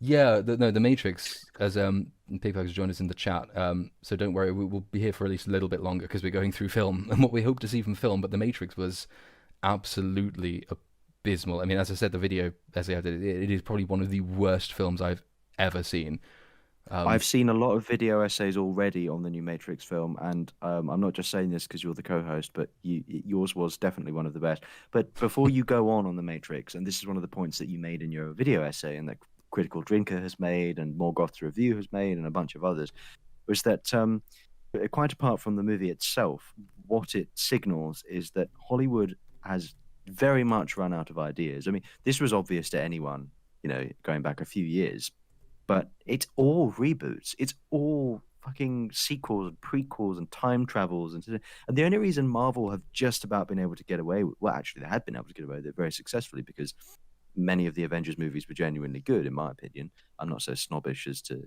Yeah, the Matrix, as people has joined us in the chat. So don't worry, we'll be here for at least a little bit longer because we're going through film and what we hope to see from film. But the Matrix was absolutely abysmal. I mean, as I said, the video essay I did, it is probably one of the worst films I've ever seen. I've Um, seen a lot of video essays already on the new Matrix film, and I'm not just saying this because you're the co-host, but yours was definitely one of the best. But before you go on the Matrix, and this is one of the points that you made in your video essay, and that Critical Drinker has made, and Morgoth's Review has made, and a bunch of others, was that quite apart from the movie itself, what it signals is that Hollywood has very much run out of ideas. I mean, this was obvious to anyone, going back a few years, but it's all reboots. It's all fucking sequels and prequels and time travels and the only reason Marvel have just about been able to get away with, well, actually they had been able to get away with it very successfully because many of the Avengers movies were genuinely good, in my opinion. I'm not so snobbish as to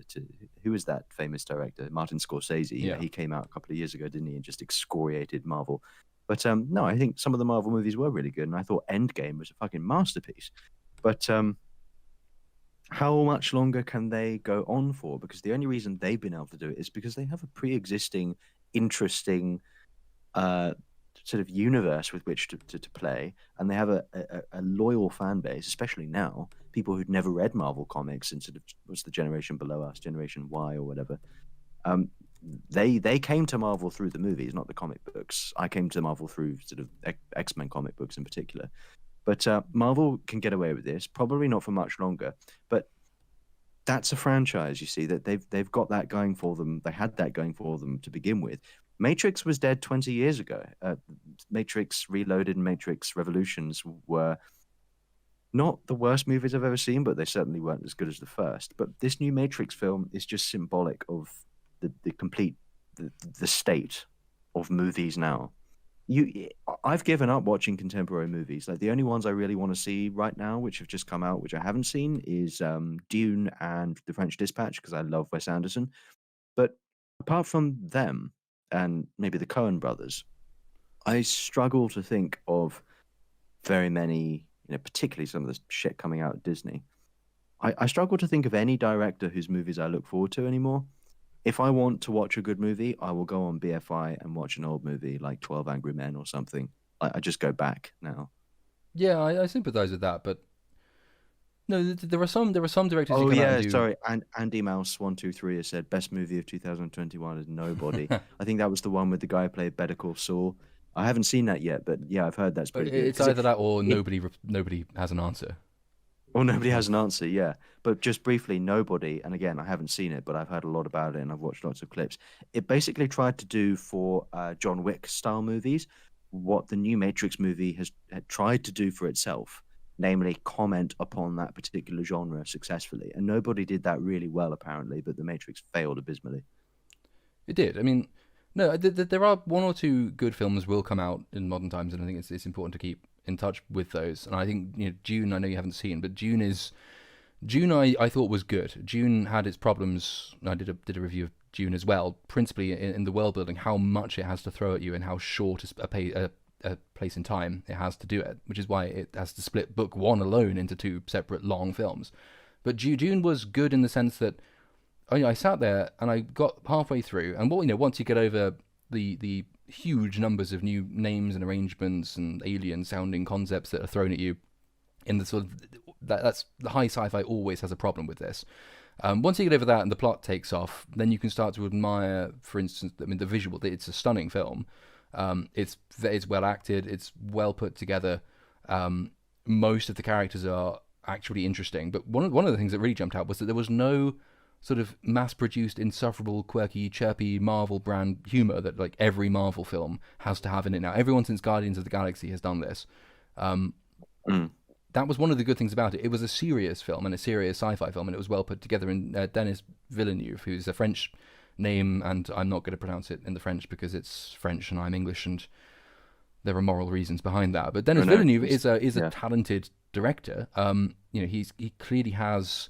who is that famous director, Martin Scorsese. yeah, He came out a couple of years ago, didn't he, and just excoriated Marvel. But no, I think some of the Marvel movies were really good, and I thought Endgame was a fucking masterpiece. But how much longer can they go on for? Because the only reason they've been able to do it is because they have a pre-existing, interesting uh, sort of universe with which to play, and they have a loyal fan base, especially now. People who'd never read Marvel comics and sort of was the generation below us, Generation Y or whatever. Um, they came to Marvel through the movies, not the comic books. I came to Marvel through sort of X-Men comic books in particular. But Marvel can get away with this, probably not for much longer. But that's a franchise, you see, that they've got that going for them. They had that going for them to begin with. Matrix was dead 20 years ago. Matrix Reloaded and Matrix Revolutions were not the worst movies I've ever seen, but they certainly weren't as good as the first. But this new Matrix film is just symbolic of the complete the state of movies now. I've given up watching contemporary movies. Like the only ones I really want to see right now, which have just come out, which I haven't seen, is Dune and The French Dispatch because I love Wes Anderson. But apart from them and maybe the Coen brothers, I struggle to think of very many, particularly some of the shit coming out at Disney. I struggle to think of any director whose movies I look forward to anymore. If I want to watch a good movie, I will go on BFI and watch an old movie like 12 Angry Men or something. I just go back now. yeah, I sympathise with that, but no, there are some directors who Oh come out and yeah, do. sorry. And Andy Mouse 123 has said best movie of 2021 is Nobody. I think that was the one with the guy who played Better Call Saul. I haven't seen that yet, but yeah, I've heard that's pretty good It's because either that or it nobody has an answer. or nobody has an answer. Yeah, but just briefly, Nobody. And again, I haven't seen it, but I've heard a lot about it and I've watched lots of clips. It basically tried to do for John Wick style movies what the new Matrix movie has had tried to do for itself, namely comment upon that particular genre successfully. And Nobody did that really well, apparently, but The Matrix failed abysmally. It did. I mean, no, there are one or two good films will come out in modern times, and I think it's important to keep in touch with those. And I think June. I know you haven't seen, but June. I thought was good. June had its problems. I did a review of June as well, principally in the world building, how much it has to throw at you, and how short a place in time it has to do it, which is why it has to split book one alone into two separate long films. But June was good in the sense that I sat there and I got halfway through, and once you get over the huge numbers of new names and arrangements and alien sounding concepts that are thrown at you in the sort of that's the high sci-fi always has a problem with this. Once you get over that and the plot takes off, then you can start to admire, for instance, I mean, the visual. It's a stunning film. It's well acted. It's well put together. Most of the characters are actually interesting. But one of the things that really jumped out was that there was no sort of mass-produced, insufferable, quirky, chirpy Marvel brand humor that like every Marvel film has to have in it now. Everyone since Guardians of the Galaxy has done this. Um, Mm. that was one of the good things about it. It was a serious film and a serious sci-fi film, and it was well put together. And Denis Villeneuve, who's a French name, and I'm not going to pronounce it in the French because it's French and I'm English, and there are moral reasons behind that. But Oh Denis no, Villeneuve is a yeah. talented director. He clearly has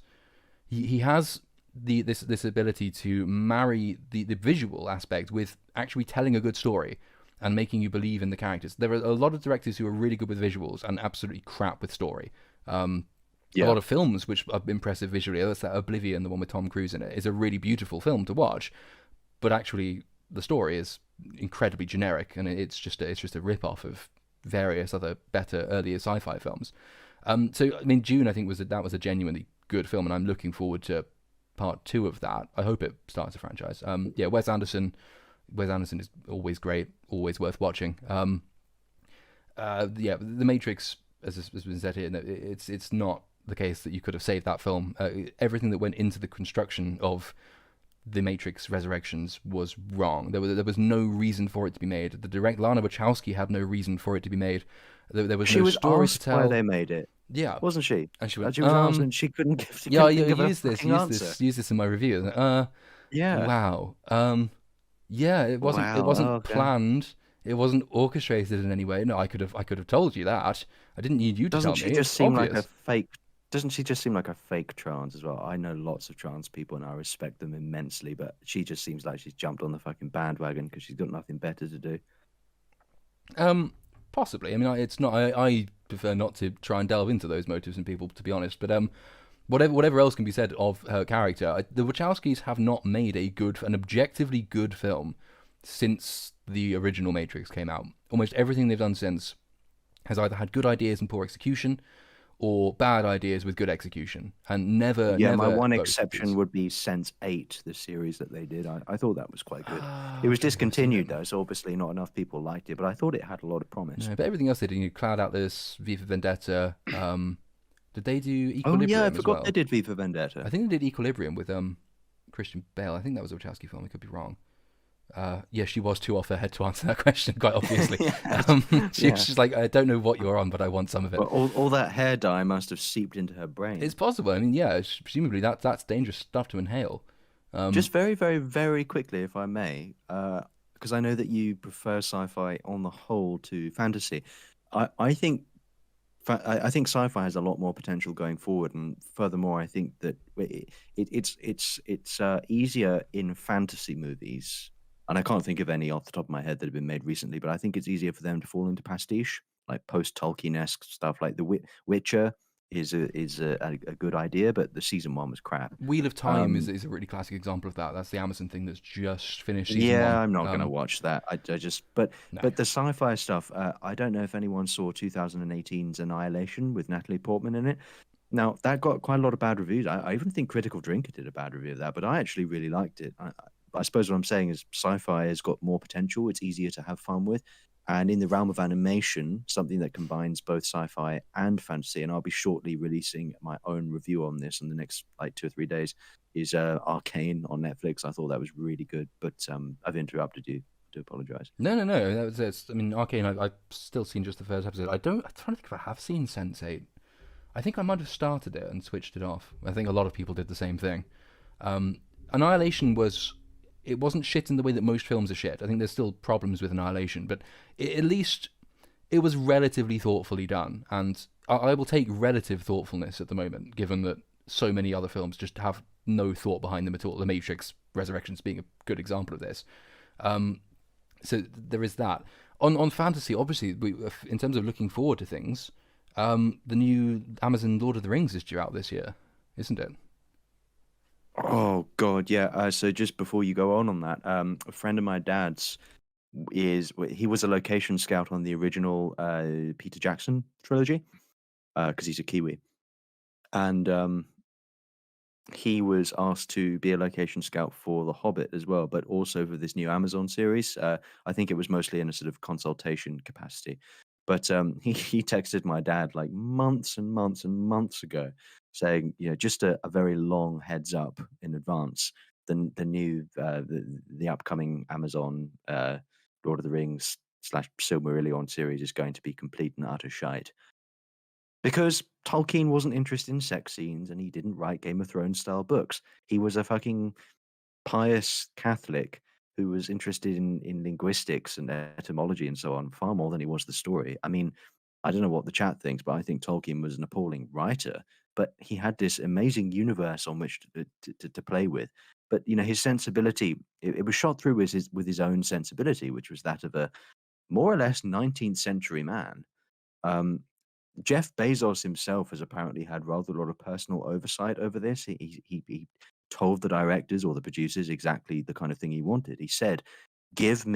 he has this ability to marry the visual aspect with actually telling a good story and making you believe in the characters. There are a lot of directors who are really good with visuals and absolutely crap with story. Um, a Yeah. lot of films which are impressive visually. That's that Oblivion, the one with Tom Cruise in it, is a really beautiful film to watch, but actually the story is incredibly generic, and it's just a rip off of various other better earlier sci-fi films. So I mean, Dune I think that was a genuinely good film, and I'm looking forward to part two of that. I hope it starts a franchise. Yeah, Wes Anderson. Wes Anderson is always great, always worth watching. Yeah, The Matrix, as has been said here, it's not the case that you could have saved that film. Everything that went into the construction of the Matrix Resurrections was wrong. There was no reason for it to be made. Lana Wachowski had no reason for it to be made. There was She no was story to asked why tell. they made it, Yeah, wasn't she? and she went, She was asked, and she yeah, couldn't yeah, think of a fucking answer. use this in my review. Yeah. Wow. Yeah, it Wow. wasn't Okay. planned. It wasn't orchestrated in any way. No, I could have told you that. I didn't need you to Doesn't tell she me. just It's seem like a obvious. fake? Doesn't she just seem like a fake trans as well? I know lots of trans people and I respect them immensely, but she just seems like she's jumped on the fucking bandwagon because she's got nothing better to do. Possibly. I mean, it's not. I prefer not to try and delve into those motives in people, to be honest. But whatever else can be said of her character, the Wachowskis have not made an objectively good film since the original Matrix came out. Almost everything they've done since has either had good ideas and poor execution, or bad ideas with good execution, and Yeah, my never one both of exception these. would be Sense8, the series that they did. I thought that was quite good. It was Okay, I've never seen it. discontinued though, so obviously not enough people liked it, but I thought it had a lot of promise. No, but everything else they did, Cloud Atlas, V for Vendetta. Did they do Oh yeah, I Equilibrium as forgot they well? did V for Vendetta. I think they did Equilibrium with Christian Bale. I think that was a Wachowski film. I could be wrong. Yeah, she was too off her head to answer that question, quite obviously. Yes. Yeah. She's like, I don't know what you're on, but I want some of it. Well, all that hair dye must have seeped into her brain. It's possible. I mean, yeah, presumably that's dangerous stuff to inhale. Just very, very, very quickly, if I may, because I know that you prefer sci-fi on the whole to fantasy. I think I think sci-fi has a lot more potential going forward, and furthermore, I think that it's easier in fantasy movies, and I can't think of any off the top of my head that have been made recently, but I think it's easier for them to fall into pastiche, like post-Tolkien-esque stuff, like The Witcher is a good idea, but the season one was crap. Wheel of Time Um, is a really classic example of that. That's the Amazon thing that's just finished season Yeah, one. I'm not gonna watch that. I just No. but the sci-fi stuff, I don't know if anyone saw 2018's Annihilation with Natalie Portman in it. Now, that got quite a lot of bad reviews. I even think Critical Drinker did a bad review of that, but I actually really liked it. I suppose what I'm saying is sci-fi has got more potential. It's easier to have fun with. And in the realm of animation, something that combines both sci-fi and fantasy, and I'll be shortly releasing my own review on this in the next like 2 or 3 days, is Arcane on Netflix. I thought that was really good, but I've interrupted you. I do apologize. No. I mean, Arcane. I've still seen just the first episode. I'm trying to think if I have seen Sense8. I think I might have started it and switched it off. I think a lot of people did the same thing. Annihilation it wasn't shit in the way that most films are shit. I think there's still problems with Annihilation, but at least it was relatively thoughtfully done. And I will take relative thoughtfulness at the moment, given that so many other films just have no thought behind them at all. The Matrix Resurrections being a good example of this. So there is that. On fantasy, obviously, in terms of looking forward to things, the new Amazon Lord of the Rings is due out this year, isn't it? Oh God, yeah. So just before you go on that, a friend of my dad's he was a location scout on the original Peter Jackson trilogy because he's a Kiwi, and he was asked to be a location scout for The Hobbit as well, but also for this new Amazon series. I think it was mostly in a sort of consultation capacity. But he texted my dad like months and months and months ago saying, just a very long heads up in advance. The upcoming Amazon Lord of the Rings slash Silmarillion series is going to be complete and utter shite. Because Tolkien wasn't interested in sex scenes and he didn't write Game of Thrones style books. He was a fucking pious Catholic who was interested in linguistics and etymology and so on far more than he was the story. I mean, I don't know what the chat thinks, but I think Tolkien was an appalling writer, but he had this amazing universe on which to play with. But his sensibility, it was shot through with his own sensibility, which was that of a more or less 19th century man. Um, Jeff Bezos himself has apparently had rather a lot of personal oversight over this. He told the directors or the producers exactly the kind of thing he wanted. He said, give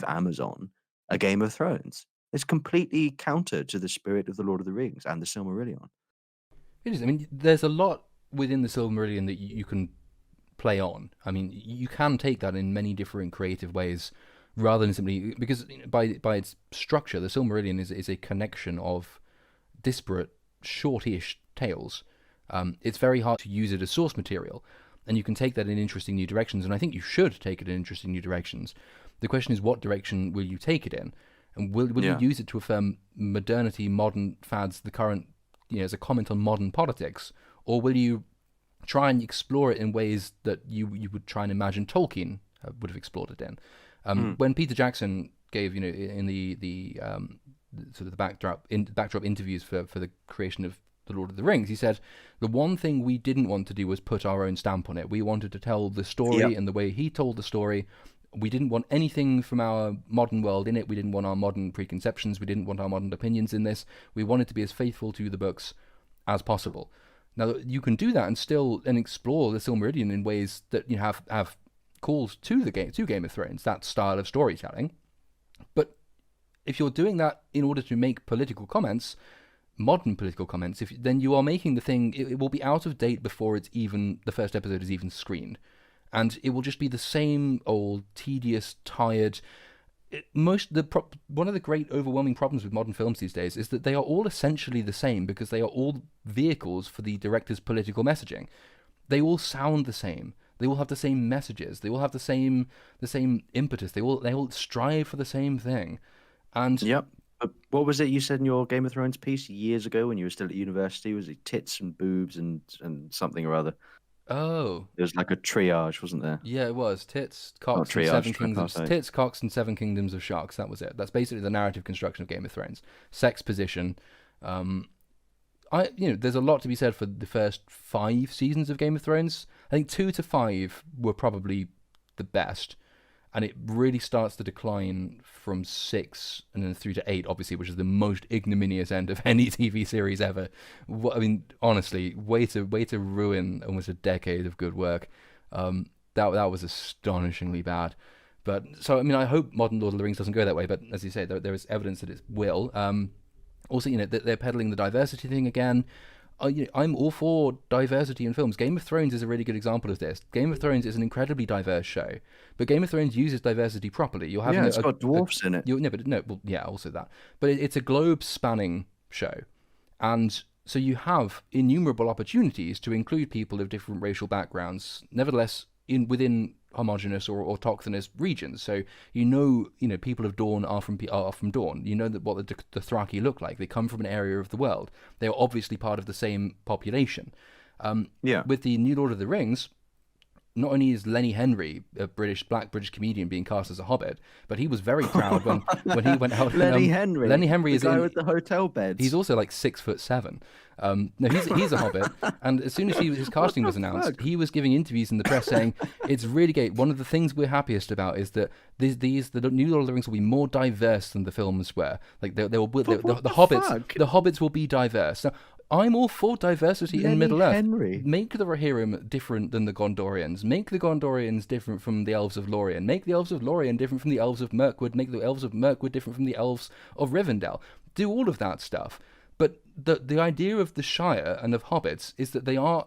Amazon a Game of Thrones." It's completely counter to the spirit of the Lord of the Rings and the Silmarillion. It is. I mean, there's a lot within the Silmarillion that you can play on. I mean, you can take that in many different creative ways, rather than simply because by its structure, the Silmarillion is a connection of disparate, shortish tales. It's very hard to use it as source material, and you can take that in interesting new directions. And I think you should take it in interesting new directions. The question is, what direction will you take it in, and will you Yeah. use it to affirm modernity, modern fads, the current, as a comment on modern politics, or will you try and explore it in ways that you would try and imagine Tolkien would have explored it in? When Peter Jackson gave, in the sort of the backdrop interviews for the creation of the Lord of the Rings, he said the one thing we didn't want to do was put our own stamp on it. We wanted to tell the story Yep. and the way he told the story. We didn't want anything from our modern world in it. We didn't want our modern preconceptions. We didn't want our modern opinions in this. We wanted to be as faithful to the books as possible. Now you can do that and still explore the Silmarillion in ways that have calls to Game of Thrones, that style of storytelling. But if you're doing that in order to make political comments, modern political comments, then you are making the thing. It will be out of date before the first episode is even screened, and it will just be the same old tedious, tired. One of the great overwhelming problems with modern films these days is that they are all essentially the same because they are all vehicles for the director's political messaging. They all sound the same. They all have the same messages. They all have the same impetus. They all strive for the same thing. And Yep. But what was it you said in your Game of Thrones piece years ago when you were still at university? Was it tits and boobs and something or other? oh, There was like a triage, wasn't there? yeah, it was tits, Not cocks, and triage, seven kingdoms. tripartite. Tits, cocks, and seven kingdoms of sharks. That was it. That's basically the narrative construction of Game of Thrones. Sex position. There's a lot to be said for the first 5 seasons of Game of Thrones. I think 2 to 5 were probably the best, and it really starts to decline from 6 and then through to 8, obviously, which is the most ignominious end of any TV series ever. I mean, honestly, way to ruin almost a decade of good work. That was astonishingly bad. But so I mean, I hope modern Lord of the Rings doesn't go that way. But as you say, there is evidence that it will. Also, they're peddling the diversity thing again. I'm all for diversity in films. Game of Thrones is a really good example of this. Game of Thrones is an incredibly diverse show, but Game of Thrones uses diversity properly. You're having It's got dwarfs in it. Also that, but it's a globe-spanning show, and so you have innumerable opportunities to include people of different racial backgrounds. Nevertheless, within homogeneous or autochthonous regions. So people of Dawn are from Dawn. You know that what the Dothraki look like. They come from an area of the world. They are obviously part of the same population. With the new Lord of the Rings, not only is Lenny Henry a black British comedian being cast as a hobbit, but he was very proud when he went out. Lenny Henry. Lenny Henry is the guy with the hotel beds. He's also like 6'7". No, he's a hobbit. And as soon as his casting was announced, he was giving interviews in the press saying it's really great. One of the things we're happiest about is that the new Lord of the Rings will be more diverse than the films were. Like the hobbits will be diverse. Now, I'm all for diversity in Middle Earth. Henry. Make the Rohirrim different than the Gondorians. Make the Gondorians different from the Elves of Lorien. Make the Elves of Lorien different from the Elves of Mirkwood. Make the Elves of Mirkwood different from the Elves of Rivendell. Do all of that stuff. But the idea of the Shire and of hobbits is that they are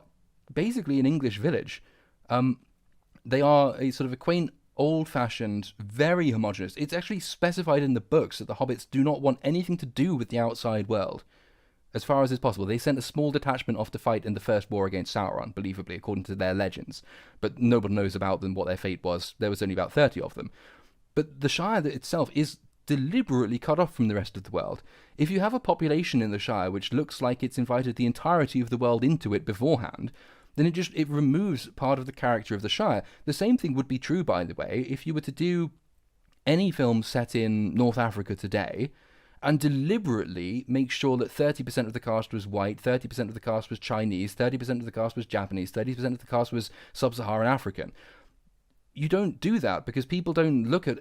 basically an English village. They are a sort of a quaint, old-fashioned, very homogenous. It's actually specified in the books that the hobbits do not want anything to do with the outside world. As far as is possible, they sent a small detachment off to fight in the first war against Sauron, believably, according to their legends. But nobody knows about them, what their fate was. There was only about 30 of them. But the Shire itself is deliberately cut off from the rest of the world. If you have a population in the Shire which looks like it's invited the entirety of the world into it beforehand, then it removes part of the character of the Shire. The same thing would be true, by the way, if you were to do any film set in North Africa today and deliberately make sure that 30% of the cast was white, 30% of the cast was Chinese, 30% of the cast was Japanese, 30% of the cast was Sub-Saharan African. You don't do that because people don't look at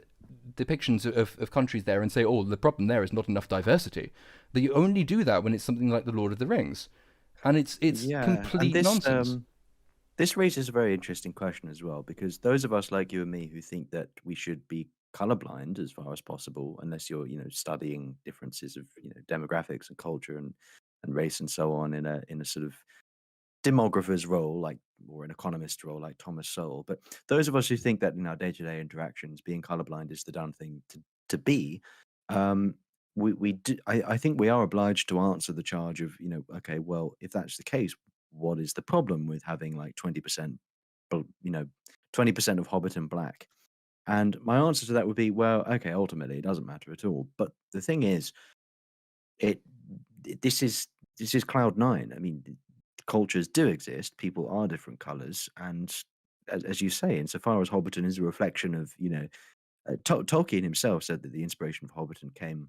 depictions of countries there and say, oh, the problem there is not enough diversity. That you only do that when it's something like The Lord of the Rings, and it's Yeah, and complete nonsense. this raises a very interesting question as well, because those of us like you and me who think that we should be colorblind as far as possible, unless you're, studying differences of, demographics and culture and race and so on in a sort of demographer's role, like, or an economist role, like Thomas Sowell. But those of us who think that in our day-to-day interactions, being colorblind is the done thing to be, um, we do, I think we are obliged to answer the charge of, okay, well, if that's the case, what is the problem with having like 20%, bl- you know, 20% of Hobbiton black? And my answer to that would be, well, okay, ultimately it doesn't matter at all. But the thing is, it this is cloud nine. I mean, cultures do exist. People are different colors, and as you say, insofar as Hobbiton is a reflection of, Tolkien himself said that the inspiration for Hobbiton came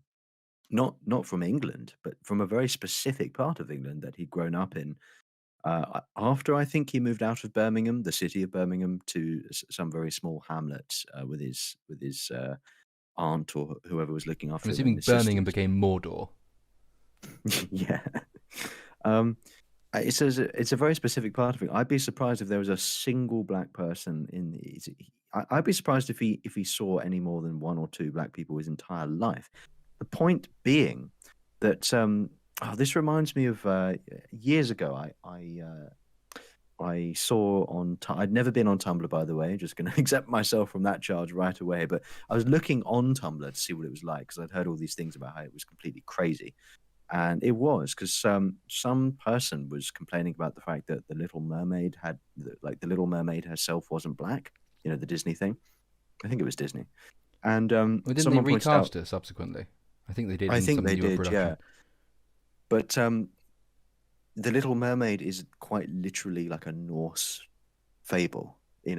not from England, but from a very specific part of England that he'd grown up in. After I think he moved out of Birmingham, the city of Birmingham, to some very small hamlet with his aunt or whoever was looking I'm after him and assuming his Birmingham sisters. became Mordor. Yeah. Um, it's a very specific part of it. I'd be surprised if there was a single black person in the. I'd be surprised if he saw any more than one or two black people his entire life. The point being that this reminds me of years ago. I saw on. I'd never been on Tumblr, by the way. Just going to exempt myself from that charge right away. But I was looking on Tumblr to see what it was like, because I'd heard all these things about how it was completely crazy. And it was because some person was complaining about the fact that the Little Mermaid the Little Mermaid herself wasn't black. The Disney thing. I think it was Disney. And Well, didn't they someone pointed out, recast it subsequently? I think they did I in think some they newer did, yeah. production. But the Little Mermaid is quite literally like a Norse fable. You're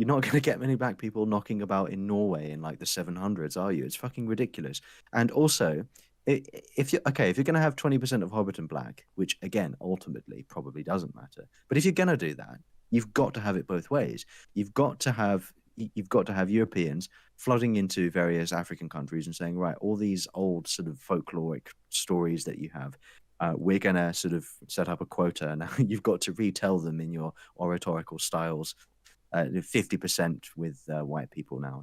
not going to get many black people knocking about in Norway in like the 700s, are you? It's fucking ridiculous. And also, if you're going to have 20% of Hobbiton black, which again ultimately probably doesn't matter, but if you're going to do that, you've got to have it both ways. You've got to have Europeans flooding into various African countries and saying, right, all these old sort of folkloric stories that you have, we're going to sort of set up a quota. Now you've got to retell them in your oratorical styles. 50% with white people now.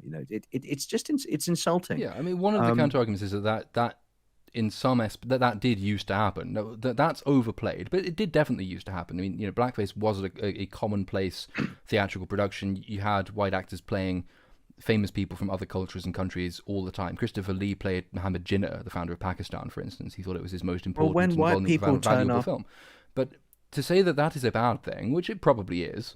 It's just it's insulting. Yeah, I mean, one of the counter arguments is that in some that did used to happen. No, that's overplayed, but it did definitely used to happen. I mean, blackface was a commonplace theatrical production. You had white actors playing famous people from other cultures and countries all the time. Christopher Lee played Muhammad Jinnah, the founder of Pakistan, for instance. He thought it was his most Well, important when and white people turn valuable up, film. But to say that that is a bad thing, which it probably is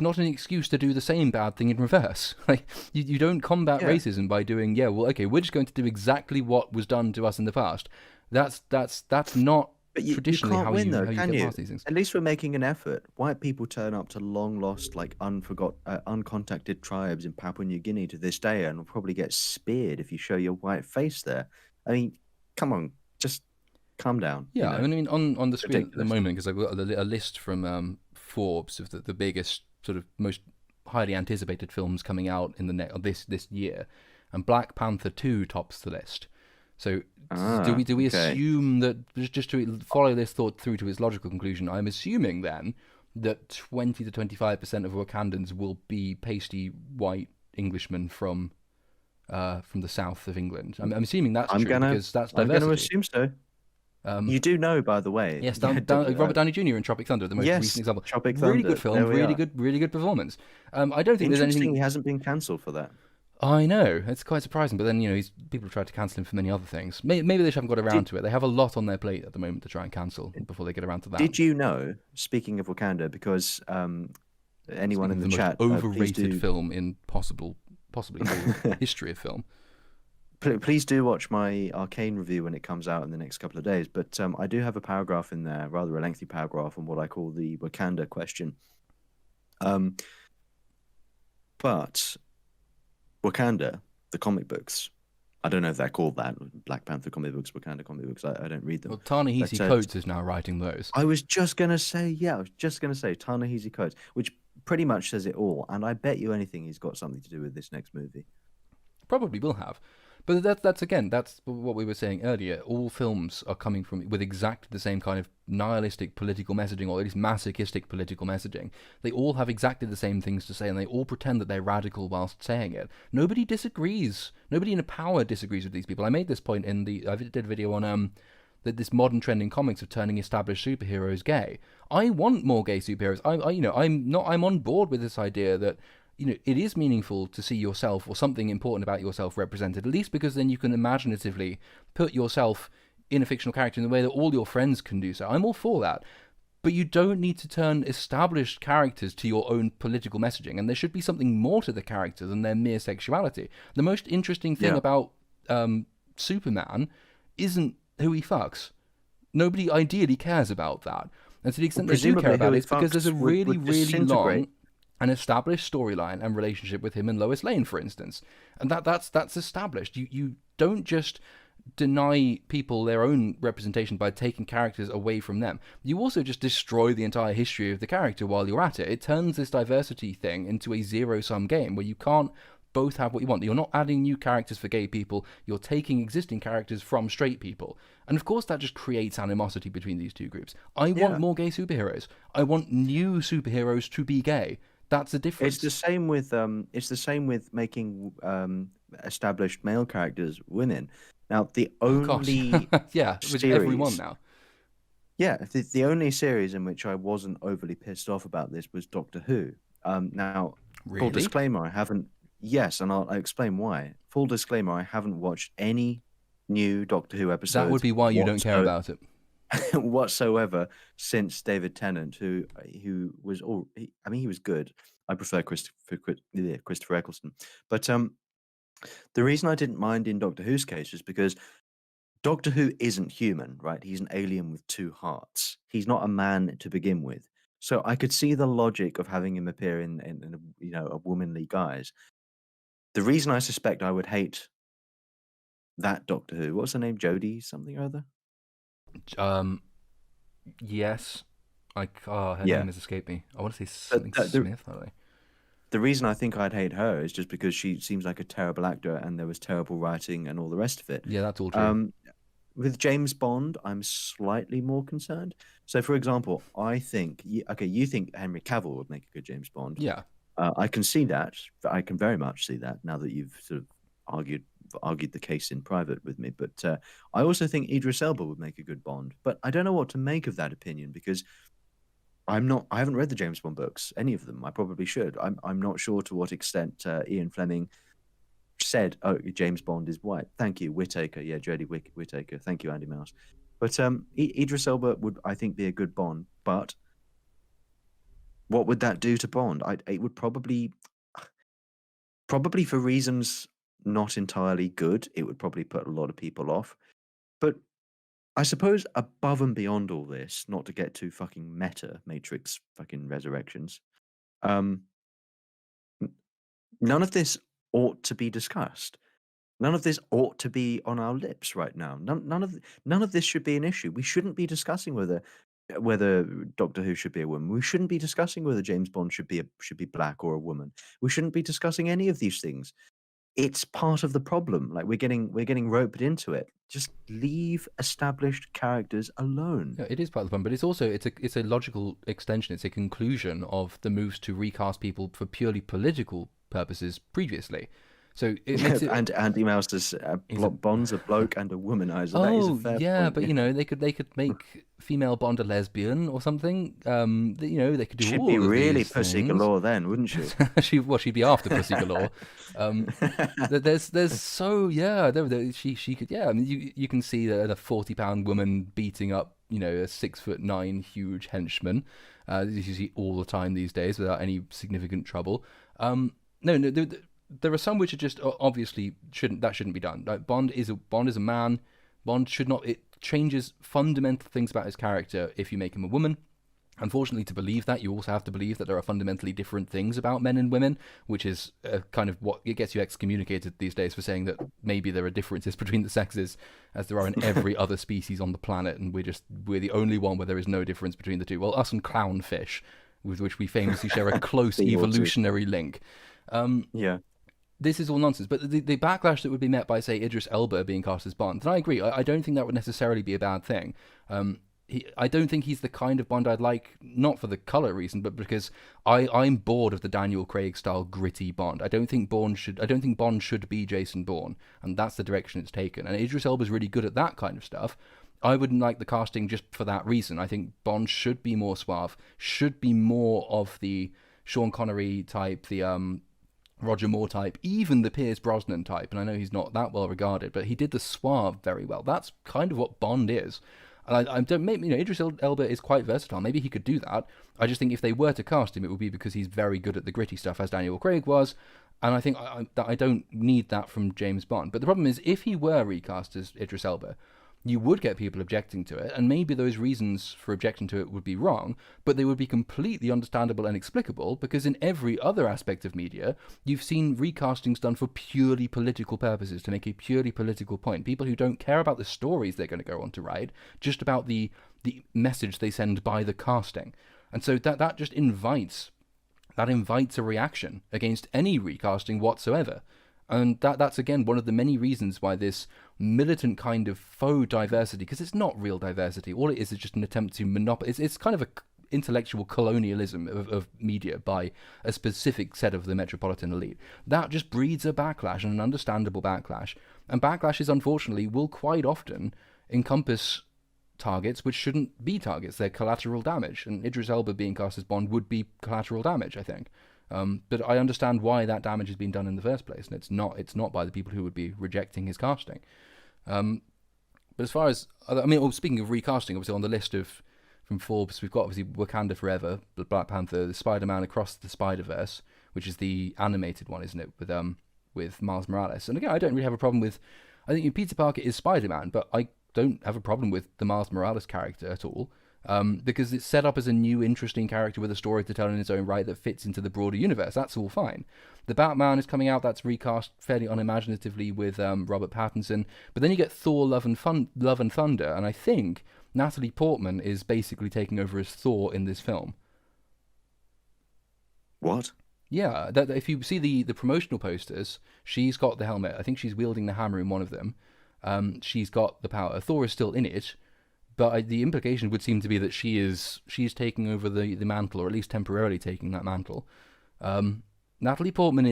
not an excuse to do the same bad thing in reverse. Like you don't combat yeah, racism by doing, we're just going to do exactly what was done to us in the past. That's not but you traditionally can't how win you though, can get you? past these things. At least we're making an effort. White people turn up to long lost, like uncontacted tribes in Papua New Guinea to this day, and will probably get speared if you show your white face there. I mean, come on, just calm down. Yeah, I mean on the It's screen at the ridiculous. moment, because I've got a list from Forbes of the biggest sort of most highly anticipated films coming out in this year, and Black Panther 2 tops the list. So do we Okay. assume that, just to follow this thought through to its logical conclusion, I'm assuming then that 20 to 25% of Wakandans will be pasty white Englishmen from the south of England. I'm assuming that's I'm true gonna because that's I'm gonna diversity. assume so. Um, You do know, by the way. Yes, Yeah, Robert Downey Jr. in Tropic Thunder, the most recent yes, example. Tropic Really good Thunder. film, There we are. really good performance. I don't think there's Interesting, he anything. hasn't been cancelled for that. I know, it's quite surprising, but then people have tried to cancel him for many other things. Maybe they just haven't got around Did to it. They have a lot on their plate at the moment to try and cancel before they get around to that. Did you know? Speaking of Wakanda, because anyone Speaking in of the the most chat, please overrated do. film in possibly the history of film. Please do watch my Arcane review when it comes out in the next couple of days. But I do have a paragraph in there, rather a lengthy paragraph, on what I call the Wakanda question. But Wakanda, the comic books, I don't know if they're called that, Black Panther comic books, Wakanda comic books. I don't read them. Well, Ta-Nehisi But Coates is now writing those. I was just gonna say, Ta-Nehisi Coates, which pretty much says it all. And I bet you anything he's got something to do with this next movie. Probably will have. But that's what we were saying earlier. All films are coming from with exactly the same kind of nihilistic political messaging, or at least masochistic political messaging. They all have exactly the same things to say, and they all pretend that they're radical whilst saying it. Nobody disagrees. Nobody in power disagrees with these people. I made this point I did a video on this modern trend in comics of turning established superheroes gay. I want more gay superheroes. I'm on board with this idea that it is meaningful to see yourself or something important about yourself represented, at least because then you can imaginatively put yourself in a fictional character in the way that all your friends can do so. I'm all for that. But you don't need to turn established characters to your own political messaging, and there should be something more to the character than their mere sexuality. The most interesting thing about Superman isn't who he fucks. Nobody ideally cares about that. And to the extent they do care about it, it's because there's a really, really long an established storyline and relationship with him and Lois Lane, for instance, and that's established. You don't just deny people their own representation by taking characters away from them. You also just destroy the entire history of the character while you're at it. It turns this diversity thing into a zero-sum game where you can't both have what you want. You're not adding new characters for gay people, you're taking existing characters from straight people. And of course that just creates animosity between these two groups. I want more gay superheroes. I want new superheroes to be gay. That's the difference. It's the same with making established male characters women. Now the only with everyone now. Yeah, the only series in which I wasn't overly pissed off about this was Doctor Who. Now, full disclaimer, I haven't. Yes, and I'll explain why. Full disclaimer, I haven't watched any new Doctor Who episodes. That would be why you don't care about it. Whatsoever since David Tennant, who was he was good. I prefer Christopher Eccleston, but the reason I didn't mind in Doctor Who's case is because Doctor Who isn't human, right? He's an alien with two hearts. He's not a man to begin with, so I could see the logic of having him appear in a womanly guise. The reason I suspect I would hate that Doctor Who, what's her name, Jodie something or other? Yes. Her name has escaped me. I want to say something Smith. The reason I think I'd hate her is just because she seems like a terrible actor, and there was terrible writing and all the rest of it. Yeah, that's all true. With James Bond, I'm slightly more concerned. So, for example, I think you think Henry Cavill would make a good James Bond. Yeah, I can see that. I can very much see that now that you've sort of argued the case in private with me. But I also think Idris Elba would make a good Bond. But I don't know what to make of that opinion because I haven't read the James Bond books, any of them. I probably should. I'm not sure to what extent Ian Fleming said, "Oh, James Bond is white." Thank you, Whittaker. Yeah, Jodie Whittaker. Thank you, Andy Mouse. But Idris Elba would, I think, be a good Bond. But what would that do to Bond? It would probably for reasons not entirely good, it would probably put a lot of people off. But I suppose above and beyond all this, not to get too fucking meta, Matrix fucking Resurrections, none of this ought to be discussed. None of this ought to be on our lips right now. None of this should be an issue. We shouldn't be discussing whether Doctor Who should be a woman. We shouldn't be discussing whether James Bond should be black or a woman. We shouldn't be discussing any of these things. It's part of the problem. Like we're getting roped into it. Just leave established characters alone. Yeah, it is part of the problem, but it's also it's a logical extension. It's a conclusion of the moves to recast people for purely political purposes previously. So it makes it, and Andy Mouse does Bond's a bloke and a womanizer. Oh, that is a fair yeah, point. but they could make female Bond a lesbian or something. They could do She'd all be of really these pussy things. galore then, wouldn't she? She'd be after pussy galore. There's so she could I mean you can see a 40-pound woman beating up a 6'9" huge henchman. You see all the time these days without any significant trouble. There are some which are just obviously shouldn't be done. Like Bond is a man. Bond should not. It changes fundamental things about his character if you make him a woman. Unfortunately, to believe that, you also have to believe that there are fundamentally different things about men and women, which is kind of what it gets you excommunicated these days for saying that maybe there are differences between the sexes, as there are in every other species on the planet, and we're the only one where there is no difference between the two. Well, us and clownfish, with which we famously share a close Beowulf too. evolutionary link. Yeah. This is all nonsense. But the backlash that would be met by, say, Idris Elba being cast as Bond, and I agree, I don't think that would necessarily be a bad thing. I don't think he's the kind of Bond I'd like, not for the colour reason, but because I'm bored of the Daniel Craig style gritty Bond. I don't think Bond should be Jason Bourne, and that's the direction it's taken. And Idris Elba's really good at that kind of stuff. I wouldn't like the casting just for that reason. I think Bond should be more suave, should be more of the Sean Connery type, the Roger Moore type, even the Pierce Brosnan type. And I know he's not that well regarded, but he did the suave very well. That's kind of what Bond is. And I don't, maybe, Idris Elba is quite versatile. Maybe he could do that. I just think if they were to cast him, it would be because he's very good at the gritty stuff, as Daniel Craig was. And I think I don't need that from James Bond. But the problem is, if he were recast as Idris Elba, you would get people objecting to it, and maybe those reasons for objecting to it would be wrong, but they would be completely understandable and explicable, because in every other aspect of media, you've seen recastings done for purely political purposes, to make a purely political point. People who don't care about the stories they're going to go on to write, just about the message they send by the casting. And so that just invites a reaction against any recasting whatsoever. And that's, again, one of the many reasons why this militant kind of faux diversity, because it's not real diversity, all it is just an attempt to monopolize. It's kind of a intellectual colonialism of media by a specific set of the metropolitan elite. That just breeds a backlash, and an understandable backlash. And backlashes, unfortunately, will quite often encompass targets which shouldn't be targets. They're collateral damage. And Idris Elba being cast as Bond would be collateral damage, I think. But I understand why that damage has been done in the first place, and it's not by the people who would be rejecting his casting. But as far as speaking of recasting, obviously on the list from Forbes, we've got obviously Wakanda Forever, the Black Panther, the Spider-Man Across the Spider-Verse, which is the animated one, isn't it, with Miles Morales. And again, I don't really have a problem with. I think Peter Parker is Spider-Man, but I don't have a problem with the Miles Morales character at all. Because it's set up as a new, interesting character with a story to tell in its own right that fits into the broader universe. That's all fine. The Batman is coming out. That's recast fairly unimaginatively with Robert Pattinson. But then you get Thor: Love and Thunder, and I think Natalie Portman is basically taking over as Thor in this film. What? Yeah, that if you see the promotional posters, she's got the helmet. I think she's wielding the hammer in one of them. She's got the power. Thor is still in it. But the implication would seem to be that she's taking over the mantle, or at least temporarily taking that mantle. Natalie Portman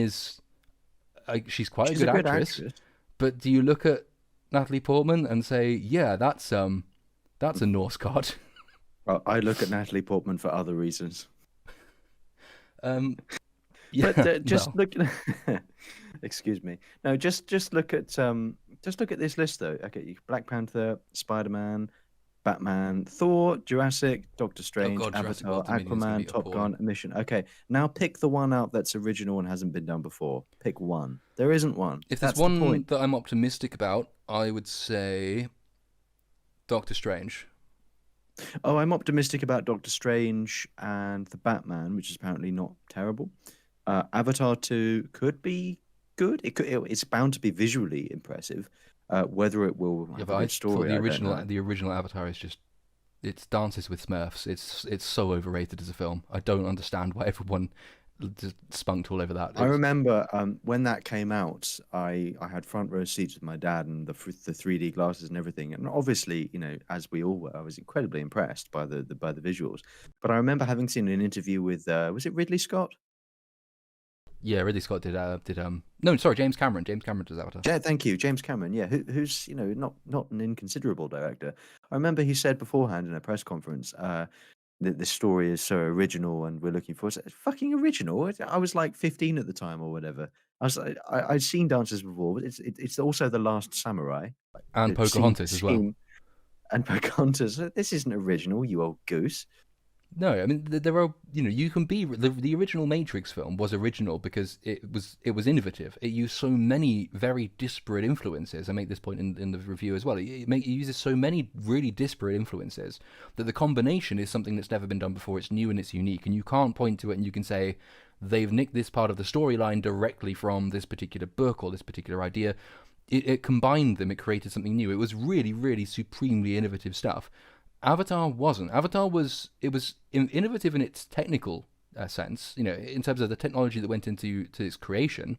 she's quite a good actress. But do you look at Natalie Portman and say, yeah, that's a Norse god? Well, I look at Natalie Portman for other reasons. Yeah, but look. Excuse me. No, just look at this list though. Okay, Black Panther, Spider-Man, Batman, Thor, Jurassic, Doctor Strange, Avatar, Aquaman, Top Gun, Mission. Okay, now pick the one out that's original and hasn't been done before. Pick one. There isn't one. If there's one that I'm optimistic about, I would say Doctor Strange. Oh, I'm optimistic about Doctor Strange and the Batman, which is apparently not terrible. Avatar 2 could be good. It's bound to be visually impressive. Whether it will have a good story, the original Avatar is just, it's Dances with Smurfs. It's so overrated as a film. I don't understand why everyone just spunked all over that. I remember when that came out, I had front row seats with my dad and the 3D glasses and everything. And obviously, as we all were, I was incredibly impressed by the visuals. But I remember having seen an interview with was it Ridley Scott? Yeah, Ridley Scott did no, sorry, James Cameron. James Cameron does Avatar. Yeah, thank you, James Cameron. Yeah, who's not an inconsiderable director. I remember he said beforehand in a press conference that this story is so original and we're looking for it. Fucking original. I was like 15 at the time or whatever. I'd seen Dances before, but it's also The Last Samurai and Pocahontas as well. And Pocahontas. This isn't original, you old goose. No, I mean there are you can be the original Matrix film was original because it was innovative. It used so many very disparate influences. I make this point in the review as well. It uses so many really disparate influences that the combination is something that's never been done before. It's new and it's unique, and you can't point to it and you can say they've nicked this part of the storyline directly from this particular book or this particular idea. It combined them. It created something new. It was really, really supremely innovative stuff. Avatar wasn't. Avatar was innovative in its technical sense, in terms of the technology that went into its creation.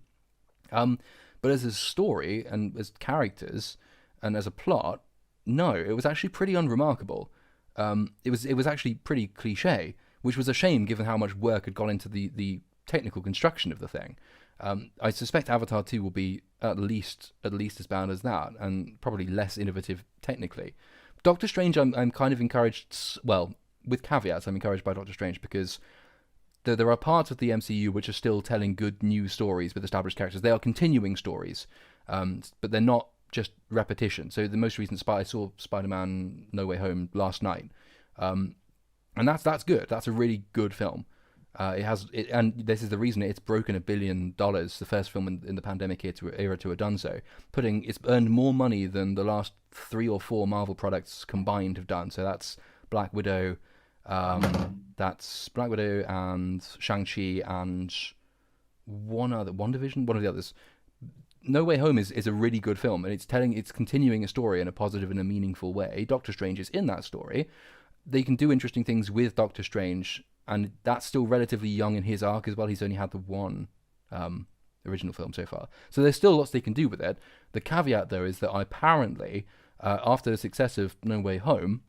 Um, but as a story and as characters and as a plot, no, it was actually pretty unremarkable. It was actually pretty cliche, which was a shame given how much work had gone into the technical construction of the thing. I suspect Avatar 2 will be at least as bad as that, and probably less innovative technically. Doctor Strange, I'm kind of encouraged. Well, with caveats, I'm encouraged by Doctor Strange because there are parts of the MCU which are still telling good new stories with established characters. They are continuing stories, but they're not just repetition. So the most recent I saw Spider-Man No Way Home last night, and that's good. That's a really good film. And this is the reason it's broken $1 billion. The first film in the pandemic era to have done so. It's earned more money than the last 3 or 4 Marvel products combined have done. So that's Black Widow, and Shang-Chi and WandaVision, one of the others. No Way Home is a really good film, and it's continuing a story in a positive and a meaningful way. Doctor Strange is in that story. They can do interesting things with Doctor Strange, and that's still relatively young in his arc as well. He's only had the one original film so far. So there's still lots they can do with it. The caveat, though, is that apparently, after the success of No Way Home,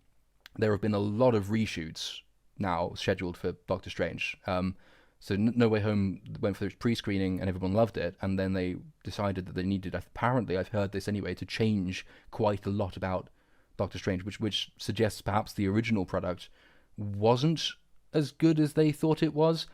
there have been a lot of reshoots now scheduled for Doctor Strange. So No Way Home went for its pre-screening and everyone loved it, and then they decided that they needed, apparently, I've heard this anyway, to change quite a lot about Doctor Strange, which suggests perhaps the original product wasn't as good as they thought it was.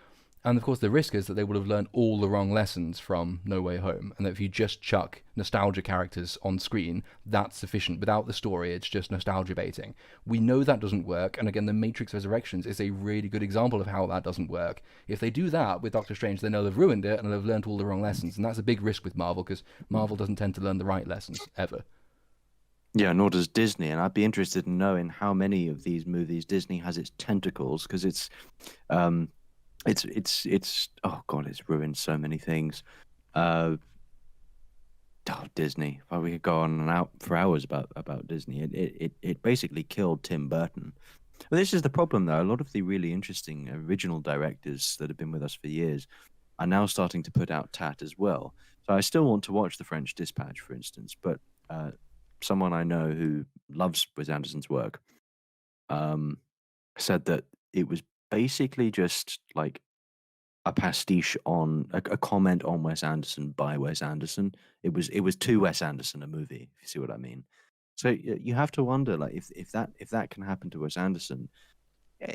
And of course, the risk is that they would have learned all the wrong lessons from No Way Home, and that if you just chuck nostalgia characters on screen, that's sufficient. Without the story, it's just nostalgia baiting. We know that doesn't work, and again, The Matrix Resurrections is a really good example of how that doesn't work. If they do that with Doctor Strange, then they'll have ruined it, and they'll have learned all the wrong lessons, and that's a big risk with Marvel, because Marvel doesn't tend to learn the right lessons, ever. Yeah, nor does Disney, and I'd be interested in knowing how many of these movies Disney has its tentacles, because it's oh god, it's ruined so many things. Disney. Well, we could go on and out for hours about Disney. It basically killed Tim Burton. But this is the problem, though. A lot of the really interesting original directors that have been with us for years are now starting to put out tat as well. So I still want to watch The French Dispatch, for instance, but someone I know who loves Wes Anderson's work said that it was basically just like a pastiche on a comment on Wes Anderson by Wes Anderson. It was to Wes Anderson a movie, if you see what I mean. So you have to wonder, like, if that can happen to Wes Anderson,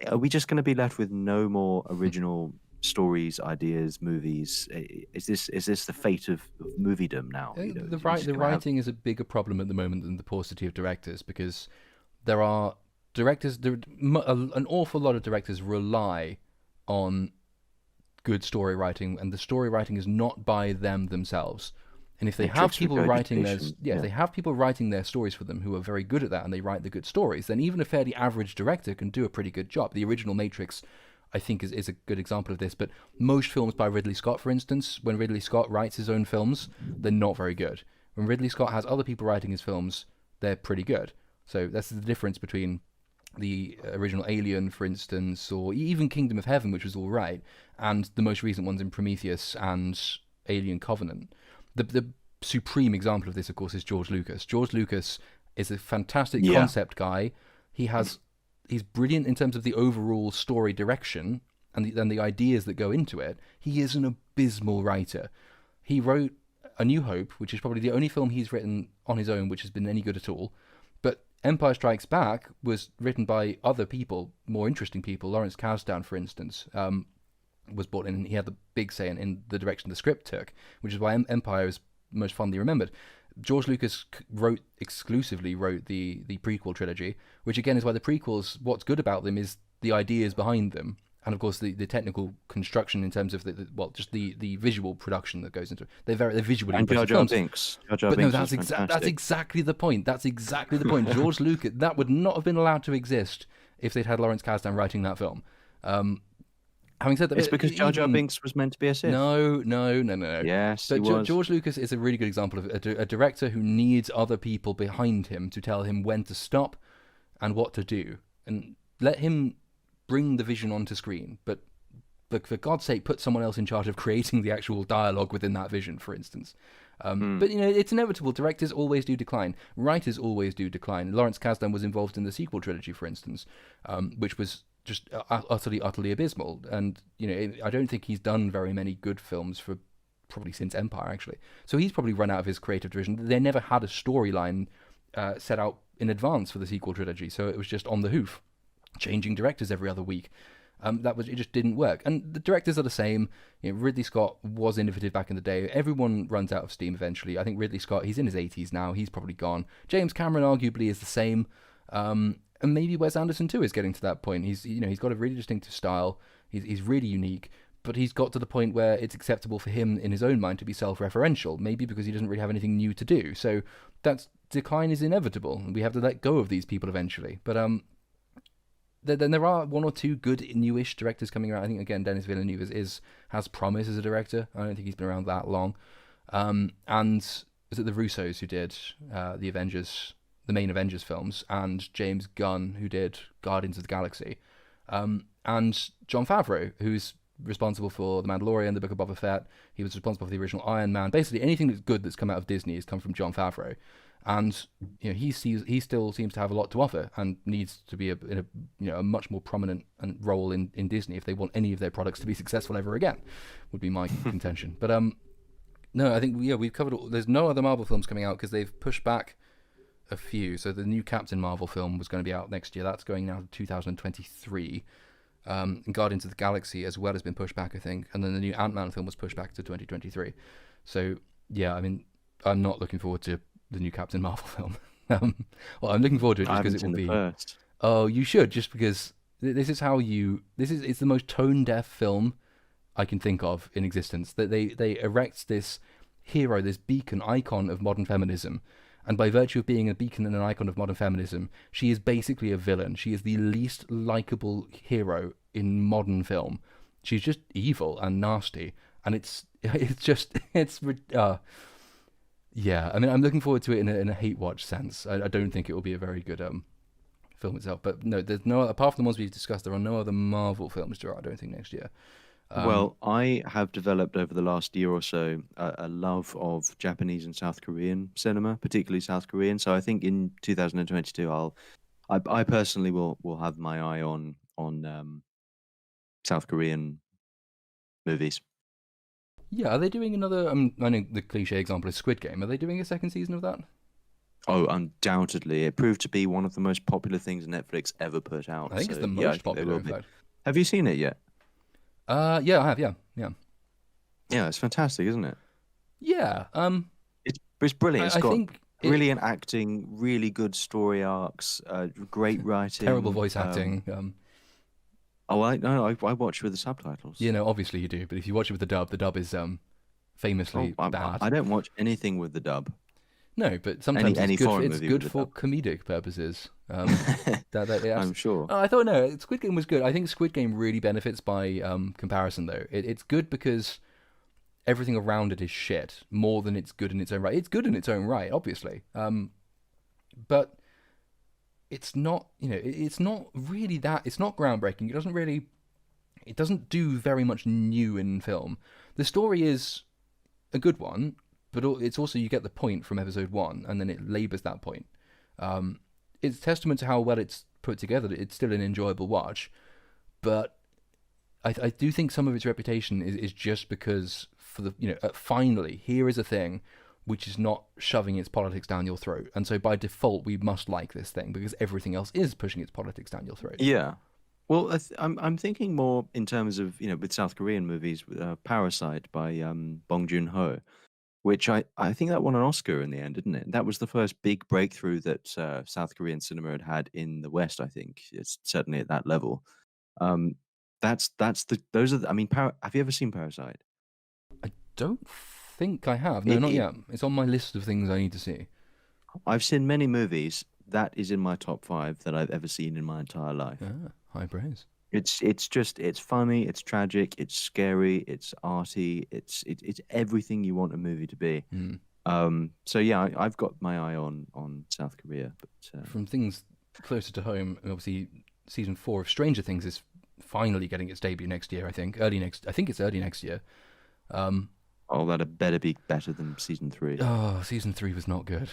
are we just going to be left with no more original stories, ideas, movies? Is this the fate of moviedom now? The writing is a bigger problem at the moment than the paucity of directors, because there are directors. An awful lot of directors rely on good story writing, and the story writing is not by them themselves. And if they have people writing they have people writing their stories for them who are very good at that, and they write the good stories, then even a fairly average director can do a pretty good job. The original Matrix, I think, is a good example of this. But most films by Ridley Scott, for instance, when Ridley Scott writes his own films, they're not very good. When Ridley Scott has other people writing his films, they're pretty good. So that's the difference between the original Alien, for instance, or even Kingdom of Heaven, which was all right, and the most recent ones in Prometheus and Alien Covenant. The supreme example of this, of course, is George Lucas. George Lucas is a fantastic concept guy. He's brilliant in terms of the overall story direction and the ideas that go into it. He is an abysmal writer. He wrote A New Hope, which is probably the only film he's written on his own which has been any good at all. But Empire Strikes Back was written by other people, more interesting people. Lawrence Kasdan, for instance, was brought in, and he had the big say in the direction the script took, which is why Empire is most fondly remembered. George Lucas exclusively wrote the prequel trilogy, which again is why the prequels, what's good about them is the ideas behind them, and of course the technical construction in terms of just the visual production that goes into it. They're visually and impressive Jar Jar films. Binks. That's exactly the point. That's exactly the point. George Lucas, that would not have been allowed to exist if they'd had Lawrence Kasdan writing that film. Having said that, it's because Jar Jar Binks was meant to be a Sith. No. Yes, he was. George Lucas is a really good example of a director who needs other people behind him to tell him when to stop and what to do. and let him bring the vision onto screen, but for God's sake, put someone else in charge of creating the actual dialogue within that vision, for instance. But it's inevitable. Directors always do decline. Writers always do decline. Lawrence Kasdan was involved in the sequel trilogy, for instance, which was just utterly abysmal. And I don't think he's done very many good films for probably since Empire, actually. So he's probably run out of his creative vision. They never had a storyline set out in advance for the sequel trilogy, so it was just on the hoof, changing directors every other week. It just didn't work. And the directors are the same. Ridley Scott was innovative back in the day. Everyone runs out of steam eventually. I think Ridley Scott, he's in his 80s now. He's probably gone. James Cameron arguably is the same. And maybe Wes Anderson too is getting to that point. He's got a really distinctive style. He's really unique. But he's got to the point where it's acceptable for him in his own mind to be self-referential, maybe because he doesn't really have anything new to do. So that decline is inevitable. We have to let go of these people eventually. But then there are one or two good newish directors coming around. I think again Denis Villeneuve has promise as a director. I don't think he's been around that long. And is it the Russos who did the Avengers, the main Avengers films, and James Gunn who did Guardians of the Galaxy, and Jon Favreau, who's responsible for The Mandalorian, The Book of Boba Fett. He was responsible for the original Iron Man. Basically anything that's good that's come out of Disney has come from Jon Favreau. And he still seems to have a lot to offer and needs to be in a much more prominent role in Disney if they want any of their products to be successful ever again, would be my contention. But no, I think we've covered all. There's no other Marvel films coming out because they've pushed back a few. So the new Captain Marvel film was going to be out next year. That's going now to 2023. And Guardians of the Galaxy as well has been pushed back, I think. And then the new Ant-Man film was pushed back to 2023. So yeah, I mean, I'm not looking forward to the new Captain Marvel film. Well, I'm looking forward to it just because it will be. First. Oh, you should, just because it's the most tone deaf film I can think of in existence. That they erect this hero, this beacon, icon of modern feminism, and by virtue of being a beacon and an icon of modern feminism, she is basically a villain. She is the least likable hero in modern film. She's just evil and nasty, and it's yeah. I mean, I'm looking forward to it in a hate watch sense. I don't think it will be a very good film itself. But no, there's no, apart from the ones we've discussed, there are no other Marvel films, I don't think, next year. Well, I have developed over the last year or so a love of Japanese and South Korean cinema, particularly South Korean. So I think in 2022, I personally will have my eye on South Korean movies. Yeah, are they doing another? I know the cliche example is Squid Game. Are they doing a second season of that? Oh, undoubtedly. It proved to be one of the most popular things Netflix ever put out. I think it's the most popular, in fact. Have you seen it yet? Yeah, I have. Yeah. Yeah, it's fantastic, isn't it? Yeah. It's brilliant. It's got brilliant acting, really good story arcs, great writing. Terrible voice acting. Oh, I watch with the subtitles. Obviously you do, but if you watch it with the dub is famously bad. I don't watch anything with the dub. No, but sometimes it's good for comedic purposes. I'm sure. I thought no, Squid Game was good. I think Squid Game really benefits by comparison, though. It's good because everything around it is shit more than it's good in its own right. It's good in its own right, obviously, but it's not. It's not really that. It's not groundbreaking. It doesn't do very much new in film. The story is a good one. But it's also, you get the point from episode 1, and then it labours that point. It's testament to how well it's put together. It's still an enjoyable watch, but I do think some of its reputation is just because finally here is a thing which is not shoving its politics down your throat, and so by default we must like this thing because everything else is pushing its politics down your throat. Yeah. Well, I'm thinking more in terms of with South Korean movies, Parasite by Bong Joon-ho. Which I think that won an Oscar in the end, didn't it? That was the first big breakthrough that South Korean cinema had in the West. I think it's certainly at that level. Have you ever seen Parasite? I don't think I have. No, not yet. It's on my list of things I need to see. I've seen many movies. That is in my top 5 that I've ever seen in my entire life. High praise. It's funny, it's tragic, it's scary, it's arty, it's everything you want a movie to be. So yeah, I've got my eye on South Korea. But from things closer to home, obviously season 4 of Stranger Things is finally getting its debut next year. I think it's early next year. Oh, that had better be better than season 3. Oh, season 3 was not good.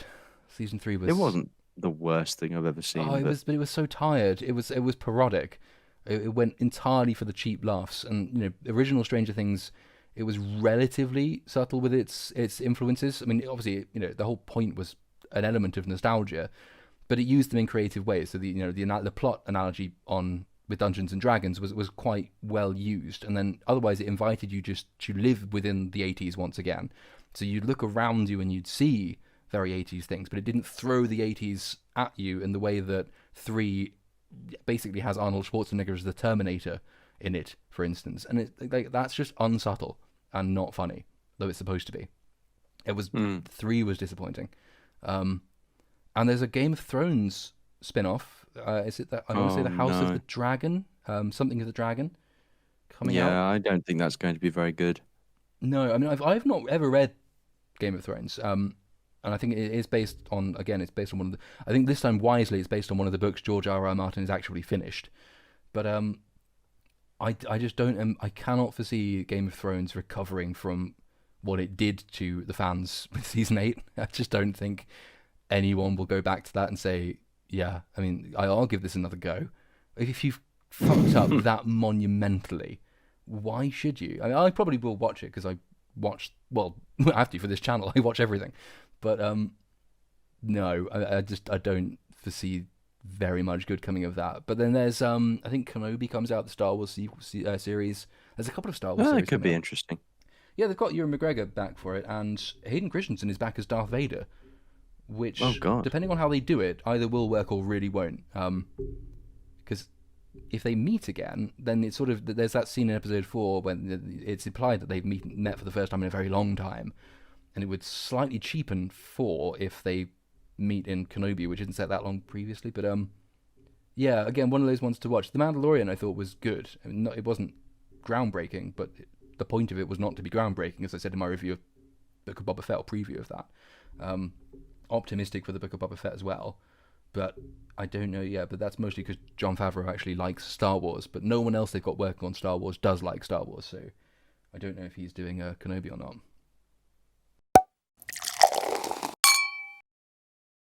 Season 3 was. It wasn't the worst thing I've ever seen. Oh, but it was so tired. It was parodic. It went entirely for the cheap laughs. And original Stranger Things, it was relatively subtle with its influences. I mean, obviously, the whole point was an element of nostalgia, but it used them in creative ways. So the plot analogy with Dungeons and Dragons was quite well used, and then otherwise it invited you just to live within the 80s once again. So you'd look around you and you'd see very 80s things, but it didn't throw the 80s at you in the way that 3 basically has Arnold Schwarzenegger as the Terminator in it, for instance. And that's just unsubtle and not funny, though it's supposed to be. It was 3 was disappointing. And there's a Game of Thrones spin-off. Is it that I want to say the House of the Dragon? Something of the Dragon coming out. Yeah, I don't think that's going to be very good. No, I mean I've not ever read Game of Thrones. And I think it is based on, again, it's based on one of the, I think this time wisely it's based on one of the books George R.R. Martin has actually finished. But I just don't, I cannot foresee Game of Thrones recovering from what it did to the fans with season 8. I just don't think anyone will go back to that and say, yeah, I mean, I'll give this another go. If you've fucked up that monumentally, why should you? I mean, I probably will watch it because I watched, well, I have to for this channel. I watch everything. But no, I don't foresee very much good coming of that. But then there's I think Kenobi comes out, the Star Wars series. There's a couple of Star Wars series. It could be interesting. Yeah, they've got Ewan McGregor back for it, and Hayden Christensen is back as Darth Vader, which, depending on how they do it, either will work or really won't. Because if they meet again, then it's sort of, there's that scene in episode 4 when it's implied that they've met for the first time in a very long time. And it would slightly cheapen 4 if they meet in Kenobi, which isn't set that long previously. But yeah, again, one of those ones to watch. The Mandalorian I thought was good. I mean, it wasn't groundbreaking, but the point of it was not to be groundbreaking, as I said in my review of Book of Boba Fett, or preview of that. Optimistic for the Book of Boba Fett as well. But I don't know yet. But that's mostly because Jon Favreau actually likes Star Wars. But no one else they've got working on Star Wars does like Star Wars. So I don't know if he's doing a Kenobi or not.